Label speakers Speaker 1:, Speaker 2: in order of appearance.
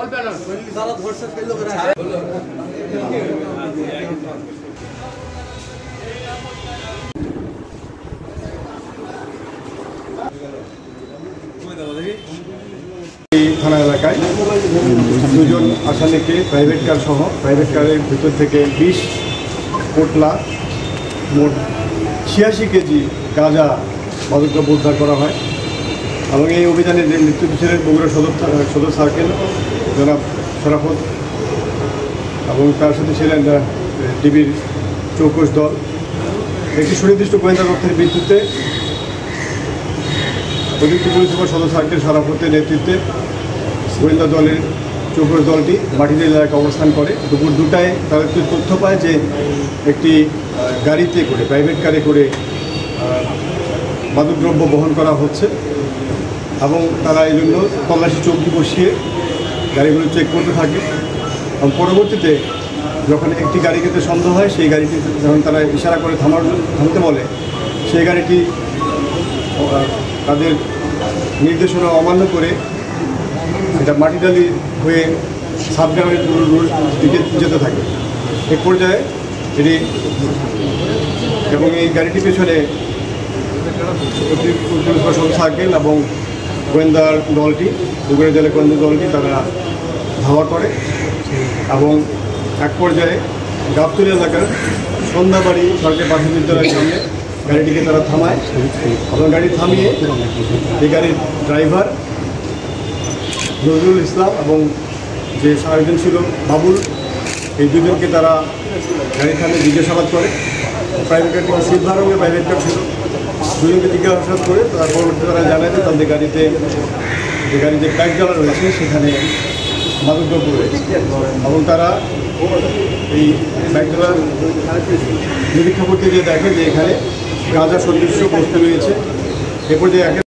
Speaker 1: থানা এলাকায় দুজন আসামিকে প্রাইভেট কার সহ প্রাইভেট কারের ভিতর থেকে 20 পোটলা মোট 86 কেজি গাঁজা মাদকদ্রব্য উদ্ধার করা হয় এবং এই অভিযানে নেতৃত্ব ছিলেন বগুড়া সদর সার্কেল জনাব শরাফত এবং তার সাথে ছিলেন ডিবির চৌকস দল। একটি সুনির্দিষ্ট গোয়েন্দা তথ্যের ভিত্তিতে অতিরিক্ত পুলিশ সুপার সদর সার্কেল শরাফতের নেতৃত্বে গোয়েন্দা দলের চৌকস দলটি মাটিদের এলাকায় অবস্থান করে। দুপুর 2টায় তারা একটি তথ্য পায় যে একটি গাড়িতে করে প্রাইভেট কারে করে মাদকদ্রব্য বহন করা হচ্ছে এবং তারা এই জন্য তল্লাশি চৌকি বসিয়ে গাড়িগুলো চেক করতে থাকে এবং পরবর্তীতে যখন একটি গাড়িকে সন্দেহ হয় সেই গাড়িটি যখন তারা ইশারা করে থামতে বলে সেই গাড়িটি তাদের নির্দেশনা অমান্য করে এটা মাটিডালি হয়ে সাবগ্রামের দিকে যেতে থাকে। এক পর্যায়ে এটি এবং এই গাড়িটির পেছনে সার্কেল এবং গোয়েন্দার দলটি বগুড়া জেলার গোয়েন্দা দলটি তারা ধাওয়া করে এবং এক পর্যায়ে গাবতলী এলাকার সন্ধ্যাবাড়ি সরকারি প্রাথমিক বিদ্যালয়ের সামনে গাড়িটিকে তারা থামায় এবং গাড়ি থামিয়ে এই গাড়ির ড্রাইভার নজরুল ইসলাম এবং যে আরেকজন ছিল বাবুল, এই দুজনকে তারা গাড়ি থামিয়ে জিজ্ঞাসাবাদ করে। প্রাইভেট কার সিলভার রঙের প্রাইভেট কার ছিল, দুজনকে জিজ্ঞাসাবাদ করে তারা পরবর্তী তারা জানায় যে তাদের গাড়িতে যে গাড়িতে ব্যাগ জ্বালা রয়েছে সেখানে মাদকদ্রব্য রয়েছে এবং তারা এই ব্যাগ জ্বালা নিরীক্ষা করতে গিয়ে দেখে যে এখানে গাঁজা সদৃশ্য বস্তু রয়েছে। এ পর্যায়ে